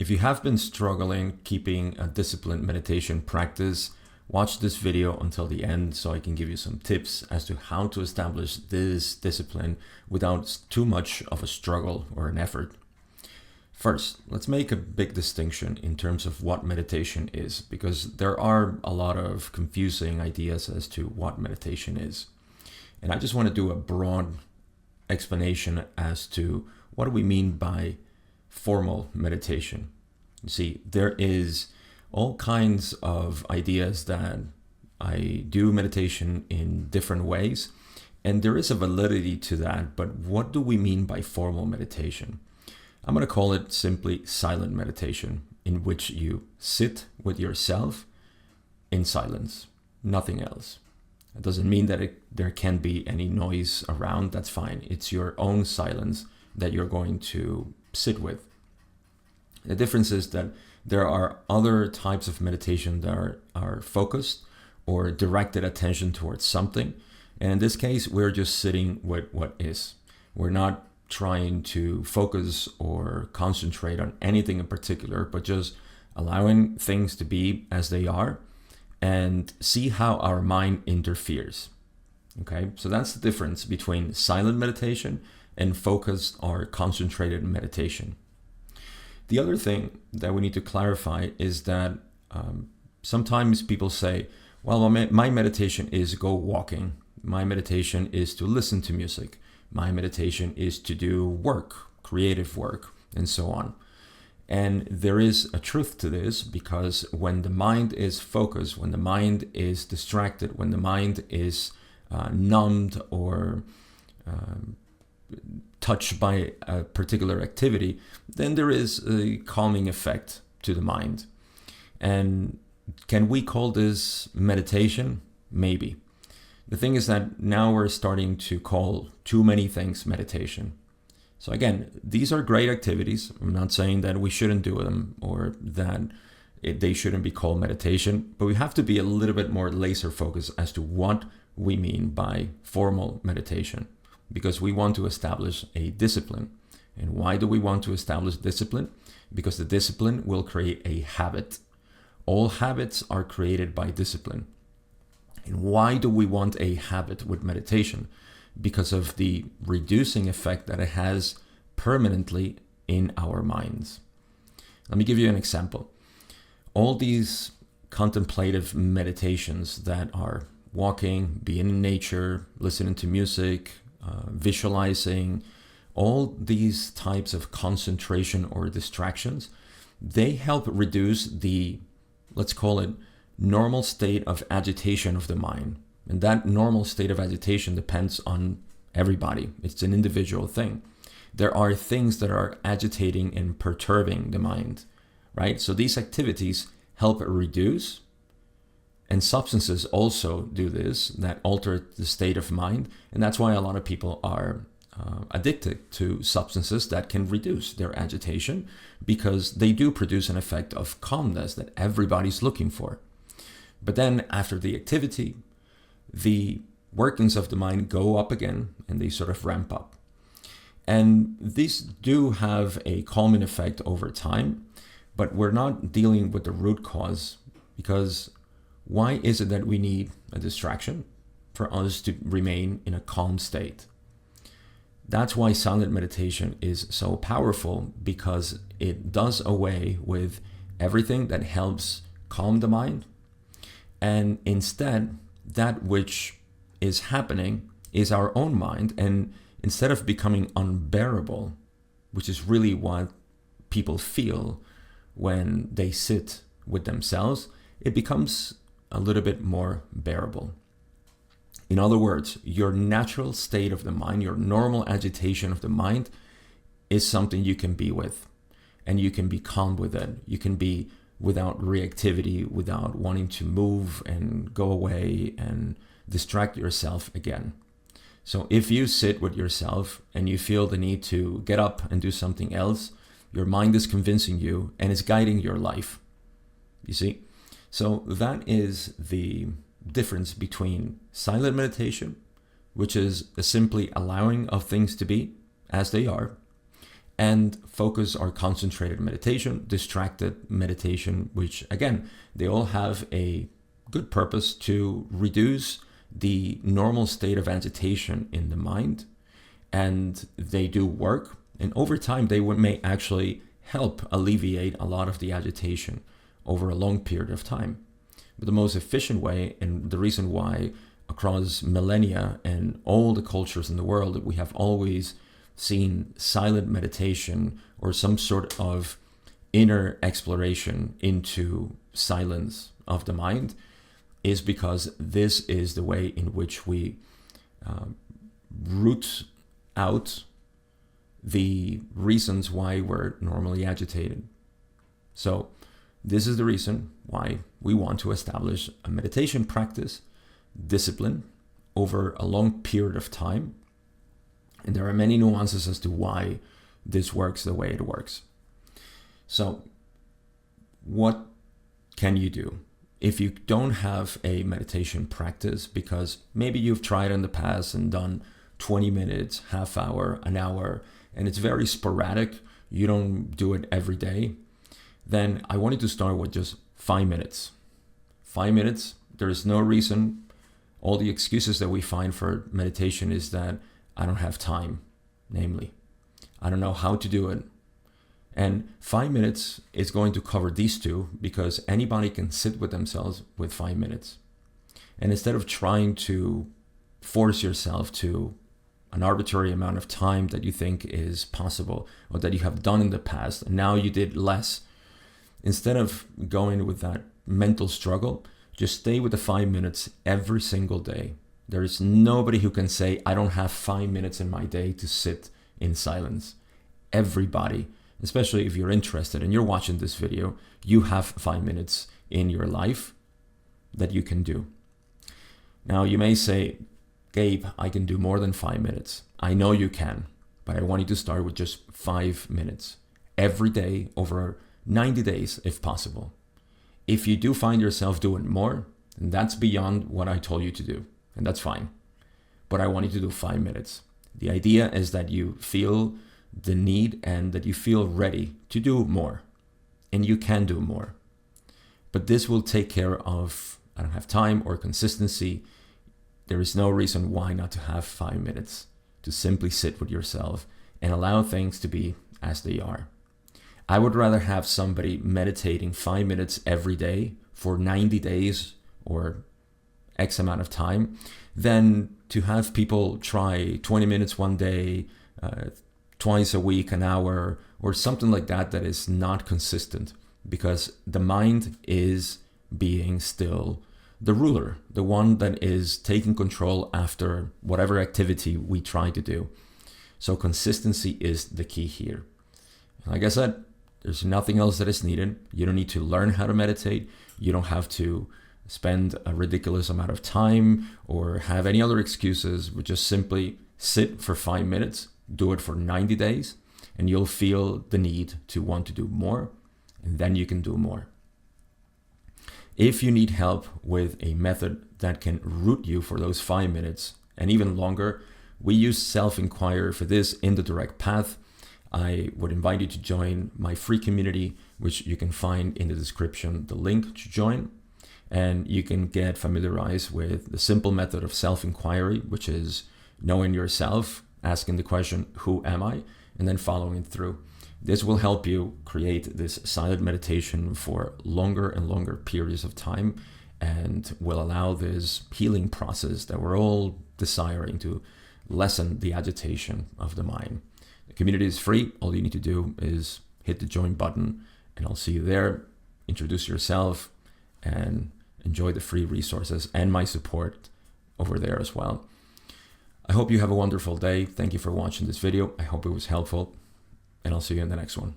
If you have been struggling keeping a disciplined meditation practice, watch this video until the end so I can give you some tips as to how to establish this discipline without too much of a struggle or an effort. First, let's make a big distinction in terms of what meditation is, because there are a lot of confusing ideas as to what meditation is. And I just want to do a broad explanation as to what do we mean by formal meditation. You see, there is all kinds of ideas that I do meditation in different ways, and there is a validity to that, but what do we mean by formal meditation? I'm going to call it simply silent meditation, in which you sit with yourself in silence, nothing else. It doesn't mean that there can be any noise around, that's fine. It's your own silence that you're going to sit with. The difference is that there are other types of meditation that are focused or directed attention towards something. And in this case, we're just sitting with what is. We're not trying to focus or concentrate on anything in particular, but just allowing things to be as they are and see how our mind interferes. Okay, so that's the difference between silent meditation and focused or concentrated meditation. The other thing that we need to clarify is that sometimes people say, well, my meditation is go walking. My meditation is to listen to music. My meditation is to do work, creative work, and so on. And there is a truth to this, because when the mind is focused, when the mind is distracted, when the mind is numbed or touched by a particular activity, then there is a calming effect to the mind. And can we call this meditation? Maybe. The thing is that now we're starting to call too many things meditation. So again, these are great activities. I'm not saying that we shouldn't do them or that they shouldn't be called meditation, but we have to be a little bit more laser focused as to what we mean by formal meditation, because we want to establish a discipline. And why do we want to establish discipline? Because the discipline will create a habit. All habits are created by discipline. And why do we want a habit with meditation? Because of the reducing effect that it has permanently in our minds. Let me give you an example. All these contemplative meditations that are walking, being in nature, listening to music, visualizing, all these types of concentration or distractions, they help reduce the, let's call it, normal state of agitation of the mind. And that normal state of agitation depends on everybody. It's an individual thing. There are things that are agitating and perturbing the mind, right? So these activities help reduce, and substances also do this, that alter the state of mind. And that's why a lot of people are addicted to substances that can reduce their agitation, because they do produce an effect of calmness that everybody's looking for. But then after the activity, the workings of the mind go up again and they sort of ramp up. And these do have a calming effect over time, but we're not dealing with the root cause, because why is it that we need a distraction for us to remain in a calm state? That's why silent meditation is so powerful, because it does away with everything that helps calm the mind. And instead, that which is happening is our own mind. And instead of becoming unbearable, which is really what people feel when they sit with themselves, it becomes a little bit more bearable. In other words, your natural state of the mind, your normal agitation of the mind, is something you can be with, and you can be calm with it. You can be without reactivity, without wanting to move and go away and distract yourself again. So if you sit with yourself and you feel the need to get up and do something else, your mind is convincing you and is guiding your life. You see? So that is the difference between silent meditation, which is simply allowing of things to be as they are, and focus or concentrated meditation, distracted meditation, which again, they all have a good purpose to reduce the normal state of agitation in the mind. And they do work. And over time, they may actually help alleviate a lot of the agitation over a long period of time. But the most efficient way, and the reason why across millennia and all the cultures in the world, we have always seen silent meditation or some sort of inner exploration into silence of the mind, is because this is the way in which we root out the reasons why we're normally agitated. So this is the reason why we want to establish a meditation practice discipline over a long period of time. And there are many nuances as to why this works the way it works. So what can you do if you don't have a meditation practice? Because maybe you've tried in the past and done 20 minutes, half hour, an hour, and it's very sporadic. You don't do it every day. Then I want you to start with just 5 minutes. 5 minutes, there is no reason. All the excuses that we find for meditation is that I don't have time, namely. I don't know how to do it. And 5 minutes is going to cover these two, because anybody can sit with themselves with 5 minutes. And instead of trying to force yourself to an arbitrary amount of time that you think is possible or that you have done in the past, and now you did less, instead of going with that mental struggle, just stay with the 5 minutes every single day. There is nobody who can say, I don't have 5 minutes in my day to sit in silence. Everybody, especially if you're interested and you're watching this video, you have 5 minutes in your life that you can do. Now you may say, Gabe, I can do more than 5 minutes. I know you can, but I want you to start with just 5 minutes every day over 90 days if possible. If you do find yourself doing more, then that's beyond what I told you to do, and that's fine. But I want you to do 5 minutes. The idea is that you feel the need and that you feel ready to do more, and you can do more. But this will take care of, I don't have time or consistency. There is no reason why not to have 5 minutes to simply sit with yourself and allow things to be as they are. I would rather have somebody meditating 5 minutes every day for 90 days or X amount of time than to have people try 20 minutes one day, twice a week, an hour, or something like that is not consistent, because the mind is being still the ruler, the one that is taking control after whatever activity we try to do. So consistency is the key here. Like I said, there's nothing else that is needed. You don't need to learn how to meditate. You don't have to spend a ridiculous amount of time or have any other excuses, but just simply sit for 5 minutes, do it for 90 days, and you'll feel the need to want to do more, and then you can do more. If you need help with a method that can root you for those 5 minutes and even longer, we use Self-Inquiry for this in the Direct Path. I would invite you to join my free community, which you can find in the description, the link to join. And you can get familiarized with the simple method of self-inquiry, which is knowing yourself, asking the question, who am I? And then following through. This will help you create this silent meditation for longer and longer periods of time, and will allow this healing process that we're all desiring to lessen the agitation of the mind. The community is free. All you need to do is hit the join button, and I'll see you there. Introduce yourself and enjoy the free resources and my support over there as well. I hope you have a wonderful day. Thank you for watching this video. I hope it was helpful, and I'll see you in the next one.